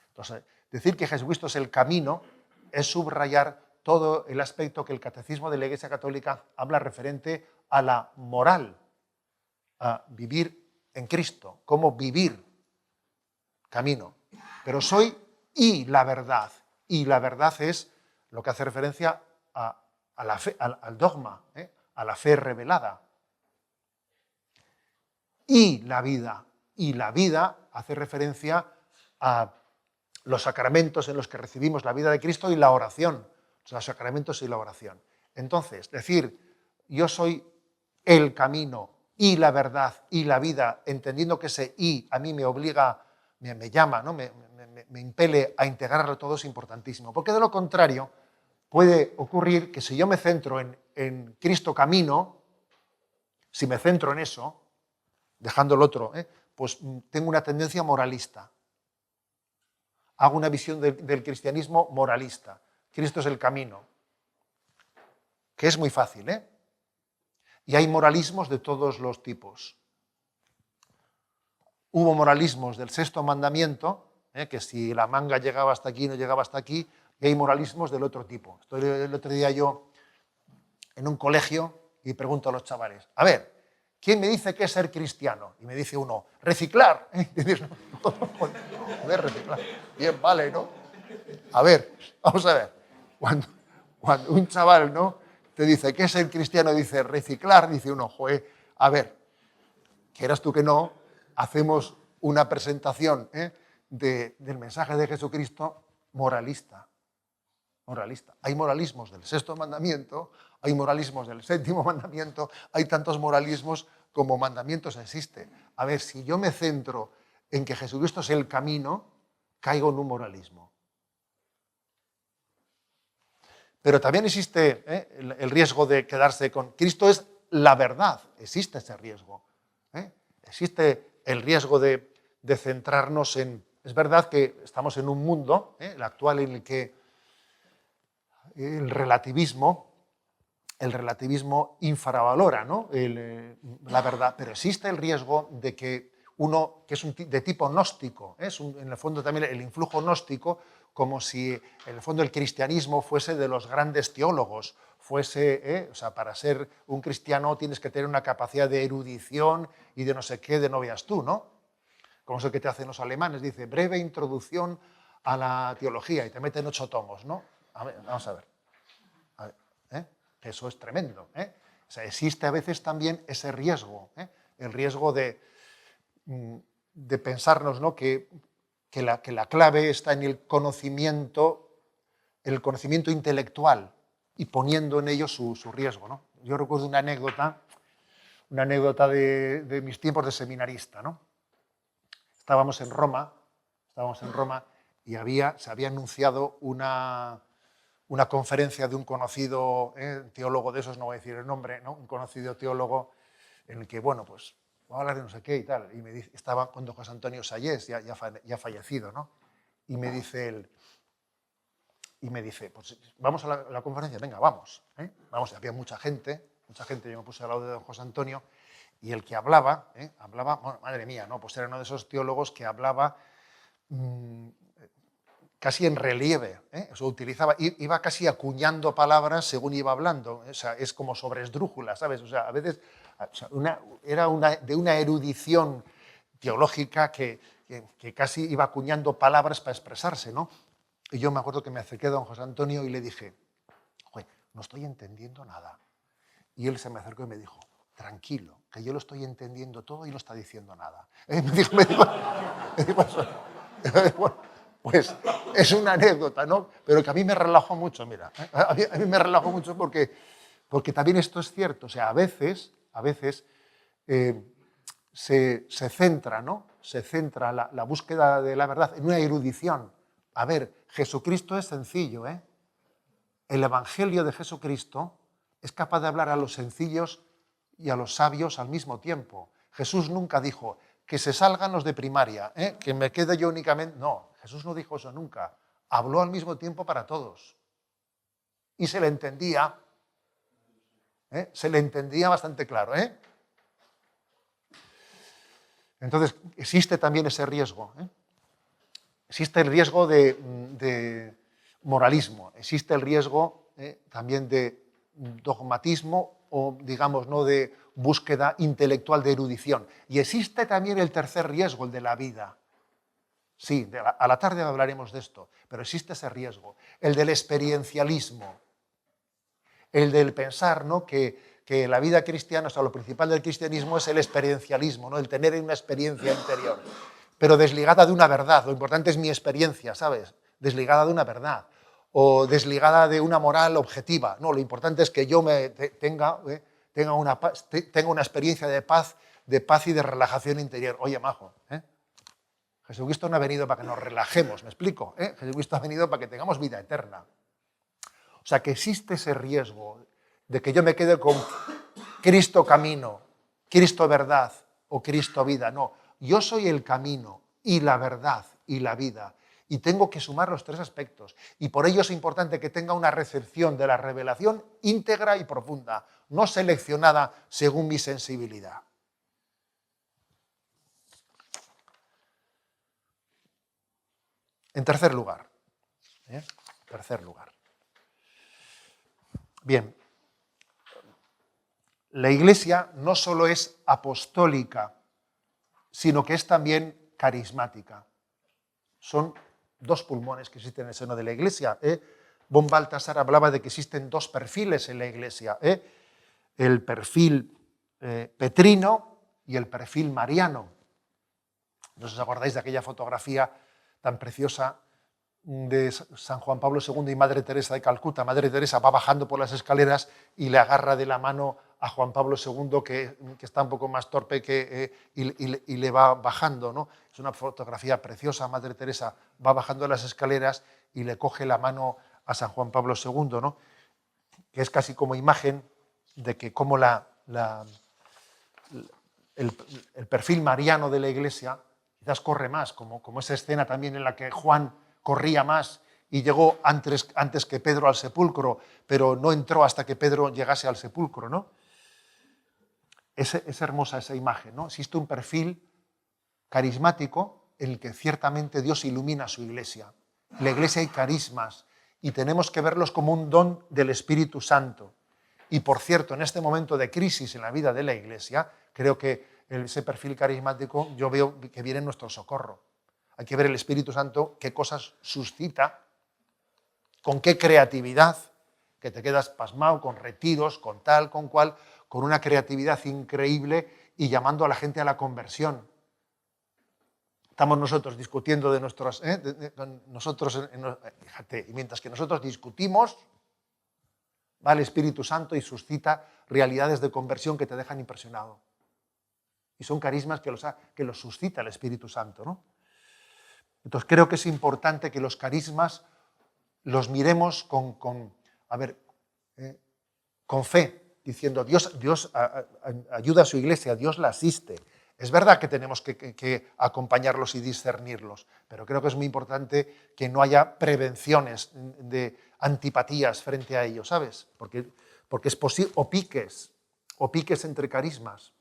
Entonces, decir que Jesucristo es el camino es subrayar todo el aspecto que el Catecismo de la Iglesia Católica habla referente a la moral, a vivir en Cristo, cómo vivir camino. Pero soy y la verdad es lo que hace referencia a la fe, al dogma, a la fe revelada. Y la vida hace referencia a los sacramentos en los que recibimos la vida de Cristo y la oración, los sacramentos y la oración. Entonces, decir yo soy el camino y la verdad y la vida, entendiendo que ese y a mí me obliga, me llama, ¿no? me impele a integrarlo todo, es importantísimo. Porque de lo contrario puede ocurrir que si yo me centro en Cristo camino, si me centro en eso, dejando el otro, pues tengo una tendencia moralista. Hago una visión del cristianismo moralista. Cristo es el camino, que es muy fácil, ¿eh? Y hay moralismos de todos los tipos. Hubo moralismos del sexto mandamiento, que si la manga llegaba hasta aquí, no llegaba hasta aquí, y hay moralismos del otro tipo. Estoy el otro día yo en un colegio y pregunto a los chavales, a ver, ¿quién me dice qué es ser cristiano? Y me dice uno, reciclar. A ver, reciclar. Bien, vale, ¿no? A ver, vamos a ver. Cuando un chaval, ¿no?, te dice qué es ser cristiano, dice reciclar, dice uno, joder, a ver, quieras tú que no, hacemos una presentación del mensaje de Jesucristo moralista. Hay moralismos del sexto mandamiento, hay moralismos del séptimo mandamiento, hay tantos moralismos como mandamientos existen. A ver, si yo me centro en que Jesucristo es el camino, caigo en un moralismo. Pero también existe el riesgo de quedarse con Cristo es la verdad, existe ese riesgo. Existe el riesgo de centrarnos en... Es verdad que estamos en un mundo, el actual, en el que el relativismo infravalora, ¿no?, la verdad, pero existe el riesgo de que uno, que es de tipo gnóstico, en el fondo también el influjo gnóstico, como si en el fondo el cristianismo fuese de los grandes teólogos, o sea, para ser un cristiano tienes que tener una capacidad de erudición y de no sé qué, de no veas tú, ¿no? Como es el que te hacen los alemanes, dice, breve introducción a la teología, y te meten 8 tomos, ¿no? A ver, vamos a ver. Eso es tremendo. O sea, existe a veces también ese riesgo, el riesgo de pensarnos, ¿no?, que la clave está en el conocimiento intelectual y poniendo en ello su riesgo, ¿no? Yo recuerdo una anécdota de mis tiempos de seminarista, ¿no? Estábamos en Roma y se había anunciado una conferencia de un conocido teólogo de esos, no voy a decir el nombre, ¿no?, un conocido teólogo en el que, bueno, pues va a hablar de no sé qué y tal. Y me dice, estaba con don José Antonio Sayés, ya fallecido, ¿no? Y me dice él, pues vamos a la conferencia, venga, vamos. Vamos, y había mucha gente, yo me puse al lado de don José Antonio, y el que hablaba, bueno, madre mía, ¿no? Pues era uno de esos teólogos que hablaba casi en relieve, eso iba casi acuñando palabras según iba hablando, o sea, es como sobre esdrújula, ¿sabes? O sea, a veces era de una erudición teológica que casi iba acuñando palabras para expresarse, ¿no? Y yo me acuerdo que me acerqué a don José Antonio y le dije, no estoy entendiendo nada. Y él se me acercó y me dijo, tranquilo, que yo lo estoy entendiendo todo y no está diciendo nada. Me dijo eso. Bueno, pues es una anécdota, ¿no? Pero que a mí me relajó mucho, mira. A mí me relajó mucho porque también esto es cierto. O sea, a veces se centra, ¿no? Se centra la búsqueda de la verdad en una erudición. A ver, Jesucristo es sencillo, ¿eh? El Evangelio de Jesucristo es capaz de hablar a los sencillos y a los sabios al mismo tiempo. Jesús nunca dijo que se salgan los de primaria, que me quede yo únicamente. No, Jesús no dijo eso nunca. Habló al mismo tiempo para todos. Y se le entendía, bastante claro. Entonces, existe también ese riesgo. Existe el riesgo de moralismo, existe el riesgo también de dogmatismo o, digamos, no de búsqueda intelectual de erudición. Y existe también el tercer riesgo, el de la vida. Sí, a la tarde hablaremos de esto, pero existe ese riesgo, el del experiencialismo, el del pensar, ¿no?, que la vida cristiana, o sea, lo principal del cristianismo es el experiencialismo, ¿no?, el tener una experiencia interior, pero desligada de una verdad. Lo importante es mi experiencia, ¿sabes? Desligada de una verdad o desligada de una moral objetiva. No, lo importante es que yo tenga una experiencia de paz y de relajación interior. Oye, majo, Jesucristo no ha venido para que nos relajemos, ¿me explico? Jesucristo ha venido para que tengamos vida eterna. O sea, que existe ese riesgo de que yo me quede con Cristo camino, Cristo verdad o Cristo vida. No, yo soy el camino y la verdad y la vida. Y tengo que sumar los tres aspectos. Y por ello es importante que tenga una recepción de la revelación íntegra y profunda, no seleccionada según mi sensibilidad. En tercer lugar. Bien, la Iglesia no solo es apostólica, sino que es también carismática. Son dos pulmones que existen en el seno de la Iglesia. Von Balthasar hablaba de que existen dos perfiles en la Iglesia. El perfil petrino y el perfil mariano. ¿No os acordáis de aquella fotografía tan preciosa de San Juan Pablo II y Madre Teresa de Calcuta? Madre Teresa va bajando por las escaleras y le agarra de la mano a Juan Pablo II, que está un poco más torpe, y le va bajando, ¿no? Es una fotografía preciosa. Madre Teresa va bajando las escaleras y le coge la mano a San Juan Pablo II, ¿no? Que es casi como imagen de que como el perfil mariano de la Iglesia quizás corre más, como esa escena también en la que Juan corría más y llegó antes que Pedro al sepulcro, pero no entró hasta que Pedro llegase al sepulcro, ¿no? Es hermosa esa imagen, ¿no? Existe un perfil carismático en el que ciertamente Dios ilumina a su Iglesia. En la Iglesia hay carismas y tenemos que verlos como un don del Espíritu Santo. Y por cierto, en este momento de crisis en la vida de la Iglesia, creo que ese perfil carismático yo veo que viene en nuestro socorro. Hay que ver el Espíritu Santo qué cosas suscita, con qué creatividad, que te quedas pasmado, con retiros, con tal, con cual, con una creatividad increíble y llamando a la gente a la conversión. Estamos nosotros discutiendo de nuestros... fíjate, y mientras que nosotros discutimos, va el Espíritu Santo y suscita realidades de conversión que te dejan impresionado. Y son carismas que los suscita el Espíritu Santo, ¿no? Entonces creo que es importante que los carismas los miremos con fe, diciendo Dios ayuda a su Iglesia, Dios la asiste. Es verdad que tenemos que acompañarlos y discernirlos, pero creo que es muy importante que no haya prevenciones de antipatías frente a ellos, ¿sabes? Porque es posible, o piques entre carismas.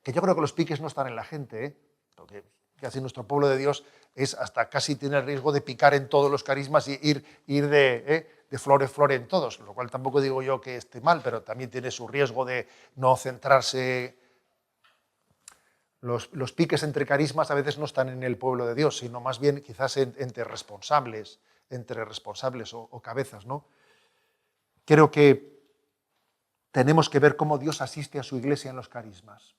Que yo creo que los piques no están en la gente, porque casi nuestro pueblo de Dios es hasta casi tiene el riesgo de picar en todos los carismas y ir de flor en flor en todos, lo cual tampoco digo yo que esté mal, pero también tiene su riesgo de no centrarse. Los piques entre carismas a veces no están en el pueblo de Dios, sino más bien quizás entre responsables o cabezas, ¿no? Creo que tenemos que ver cómo Dios asiste a su iglesia en los carismas.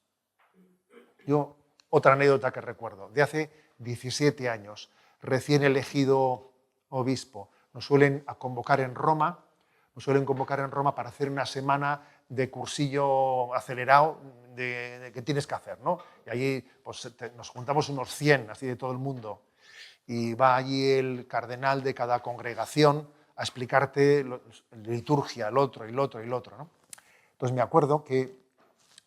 Yo, otra anécdota que recuerdo, de hace 17 años, recién elegido obispo, nos suelen convocar en Roma para hacer una semana de cursillo acelerado de qué tienes que hacer, ¿no? Y allí pues, nos juntamos unos 100, así de todo el mundo, y va allí el cardenal de cada congregación a explicarte liturgia, el otro, ¿no? Entonces me acuerdo que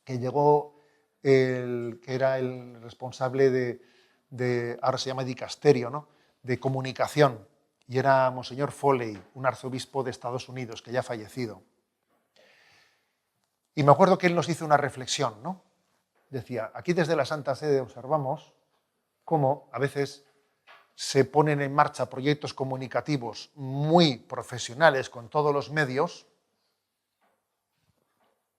llegó el que era el responsable de ahora se llama dicasterio, ¿no?, de comunicación, y era Monseñor Foley, un arzobispo de Estados Unidos que ya ha fallecido. Y me acuerdo que él nos hizo una reflexión, ¿no? Decía, aquí desde la Santa Sede observamos cómo a veces se ponen en marcha proyectos comunicativos muy profesionales con todos los medios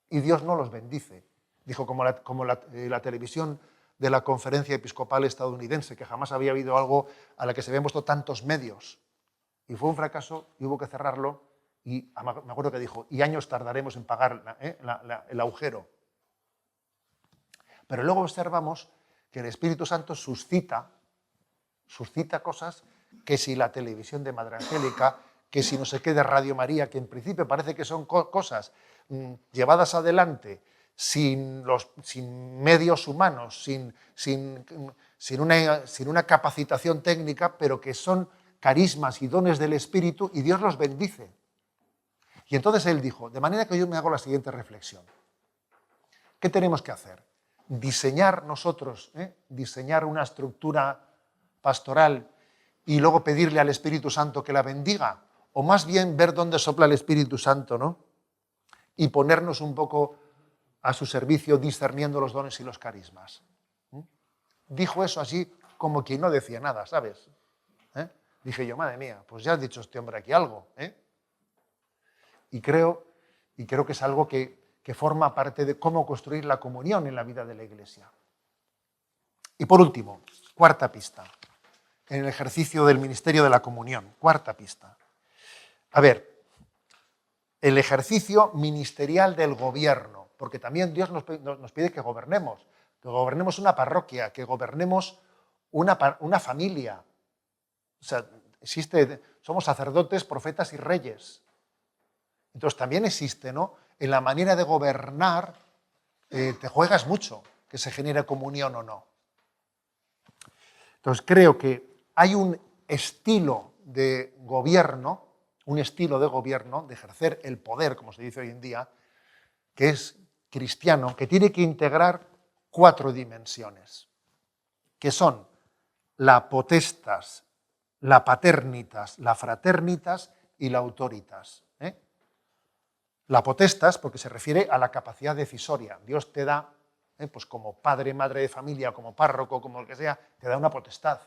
y Dios no los bendice. Dijo, como la televisión de la Conferencia Episcopal Estadounidense, que jamás había habido algo a la que se habían puesto tantos medios. Y fue un fracaso y hubo que cerrarlo. Y me acuerdo que dijo, y años tardaremos en pagar el agujero. Pero luego observamos que el Espíritu Santo suscita cosas que si la televisión de Madre Angélica, que si no sé qué de Radio María, que en principio parece que son cosas llevadas adelante sin medios humanos, sin una capacitación técnica, pero que son carismas y dones del Espíritu, y Dios los bendice. Y entonces él dijo, de manera que yo me hago la siguiente reflexión. ¿Qué tenemos que hacer? Diseñar nosotros, diseñar una estructura pastoral y luego pedirle al Espíritu Santo que la bendiga, o más bien ver dónde sopla el Espíritu Santo, ¿no?, y ponernos un poco a su servicio discerniendo los dones y los carismas. Dijo eso así como quien no decía nada, ¿sabes? Dije yo, madre mía, pues ya ha dicho este hombre aquí algo. Y creo que es algo que forma parte de cómo construir la comunión en la vida de la Iglesia. Y por último, cuarta pista, en el ejercicio del ministerio de la comunión, cuarta pista. A ver, el ejercicio ministerial del gobierno, porque también Dios nos pide que gobernemos una parroquia, que gobernemos una familia. O sea, somos sacerdotes, profetas y reyes. Entonces también existe, ¿no?, en la manera de gobernar, te juegas mucho que se genere comunión o no. Entonces creo que hay un estilo de gobierno, de ejercer el poder, como se dice hoy en día, que es cristiano, que tiene que integrar 4 dimensiones, que son la potestas, la paternitas, la fraternitas y la autoritas. La potestas, porque se refiere a la capacidad decisoria. Dios te da, pues como padre, madre de familia, como párroco, como el que sea, te da una potestad.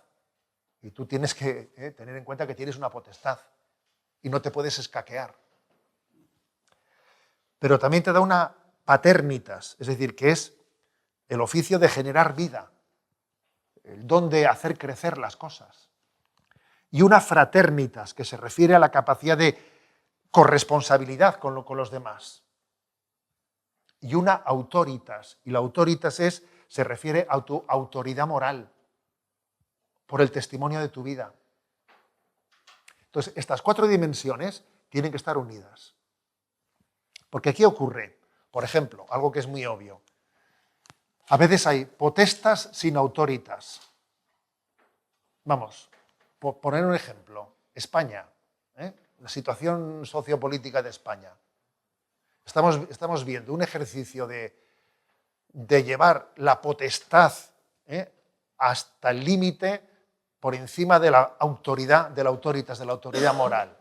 Y tú tienes que tener en cuenta que tienes una potestad y no te puedes escaquear. Pero también te da una paternitas, es decir, que es el oficio de generar vida, el don de hacer crecer las cosas. Y una fraternitas, que se refiere a la capacidad de corresponsabilidad con los demás. Y una autoritas, y la autoritas se refiere a tu autoridad moral, por el testimonio de tu vida. Entonces, estas 4 dimensiones tienen que estar unidas. Porque aquí ocurre, por ejemplo, algo que es muy obvio. A veces hay potestas sin autoritas. Vamos, por poner un ejemplo, España, la situación sociopolítica de España. Estamos viendo un ejercicio de llevar la potestad hasta el límite por encima de la autoridad, de la autoritas, de la autoridad moral.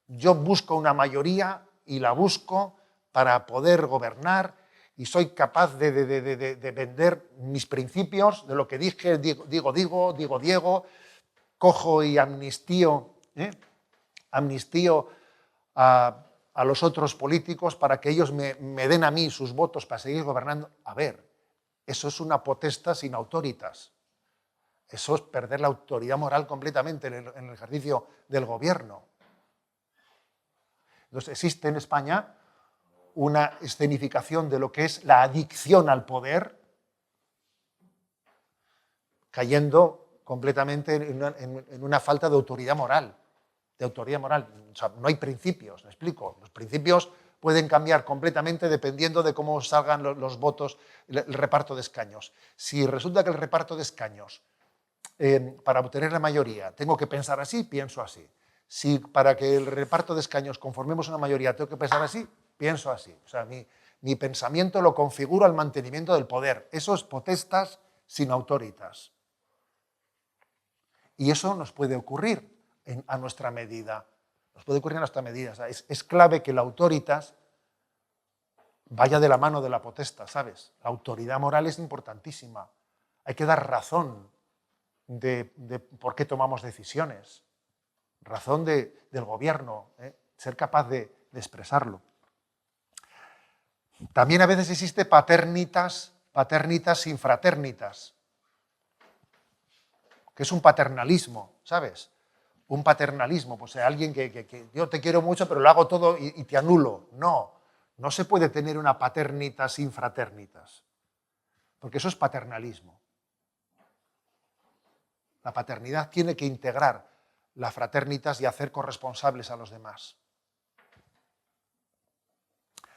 Yo busco una mayoría y la busco para poder gobernar y soy capaz de vender mis principios, de lo que dije, digo Diego, cojo y amnistío a los otros políticos para que ellos me den a mí sus votos para seguir gobernando. A ver, eso es una potestad sin autoritas. Eso es perder la autoridad moral completamente en el ejercicio del gobierno. Entonces existe en España una escenificación de lo que es la adicción al poder, cayendo completamente en una falta de autoridad moral. O sea, no hay principios, me explico. Los principios pueden cambiar completamente dependiendo de cómo salgan los votos, el reparto de escaños. Si resulta que el reparto de escaños, para obtener la mayoría, tengo que pensar así, pienso así. Si para que el reparto de escaños conformemos una mayoría tengo que pensar así, pienso así. O sea, mi pensamiento lo configuro al mantenimiento del poder. Eso es potestas sin autoritas. Y eso nos puede ocurrir a nuestra medida. Nos puede ocurrir a nuestra medida. O sea, es clave que la autoritas vaya de la mano de la potestad, ¿sabes? La autoridad moral es importantísima. Hay que dar razón de por qué tomamos decisiones. Razón del gobierno, ser capaz de expresarlo. También a veces existe paternitas sin fraternitas, que es un paternalismo, ¿sabes? Un paternalismo, pues alguien que yo te quiero mucho, pero lo hago todo y te anulo. No se puede tener una paternitas sin fraternitas, porque eso es paternalismo. La paternidad tiene que integrar la fraternitas y hacer corresponsables a los demás.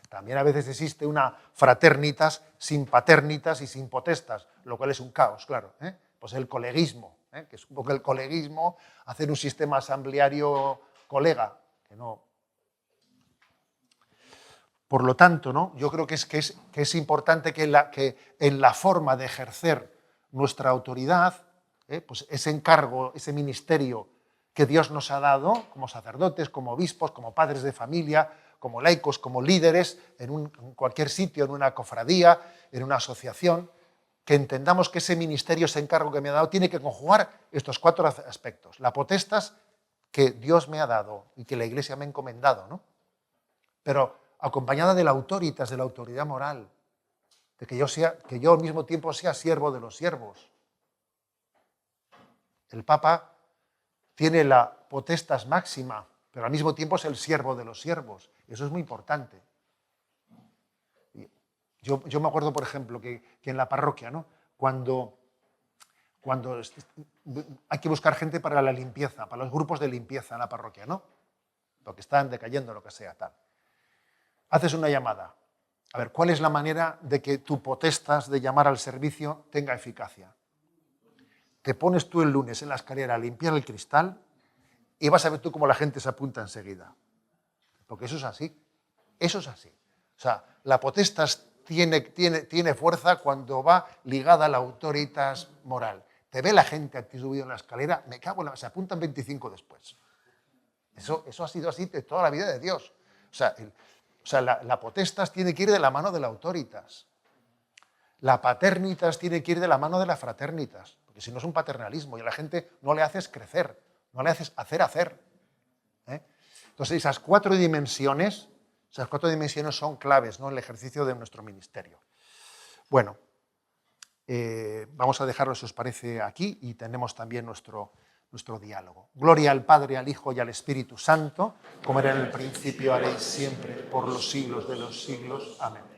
También a veces existe una fraternitas sin paternitas y sin potestas, lo cual es un caos, claro. Pues el coleguismo, que es un poco el coleguismo, hacer un sistema asambleario colega, que no. Por lo tanto, ¿no? Yo creo que es importante que en la forma de ejercer nuestra autoridad, pues ese encargo, ese ministerio que Dios nos ha dado como sacerdotes, como obispos, como padres de familia, como laicos, como líderes, en cualquier sitio, en una cofradía, en una asociación, que entendamos que ese ministerio, ese encargo que me ha dado, tiene que conjugar estos 4 aspectos. La potestas que Dios me ha dado y que la Iglesia me ha encomendado, ¿no? Pero acompañada de la autoritas, de la autoridad moral, de que yo al mismo tiempo sea siervo de los siervos. El Papa tiene la potestas máxima, pero al mismo tiempo es el siervo de los siervos. Eso es muy importante. Yo me acuerdo, por ejemplo, que en la parroquia, ¿no? Cuando hay que buscar gente para la limpieza, para los grupos de limpieza en la parroquia, ¿no? Porque están decayendo, lo que sea, tal. Haces una llamada. A ver, ¿cuál es la manera de que tu potestas de llamar al servicio tenga eficacia? Te pones tú el lunes en la escalera a limpiar el cristal y vas a ver tú cómo la gente se apunta enseguida. Porque eso es así. Eso es así. O sea, la potestas tiene fuerza cuando va ligada a la autoritas moral. Te ve la gente a ti subido en la escalera, me cago en la... Se apuntan 25 después. Eso ha sido así de toda la vida de Dios. O sea, la potestas tiene que ir de la mano de la autoritas. La paternitas tiene que ir de la mano de la fraternitas. Porque si no es un paternalismo y a la gente no le haces crecer, no le haces hacer. Entonces esas 4 dimensiones son claves, ¿no?, en el ejercicio de nuestro ministerio. Bueno, vamos a dejarlo, si os parece, aquí y tenemos también nuestro diálogo. Gloria al Padre, al Hijo y al Espíritu Santo, como era en el principio, ahora y siempre, por los siglos de los siglos. Amén.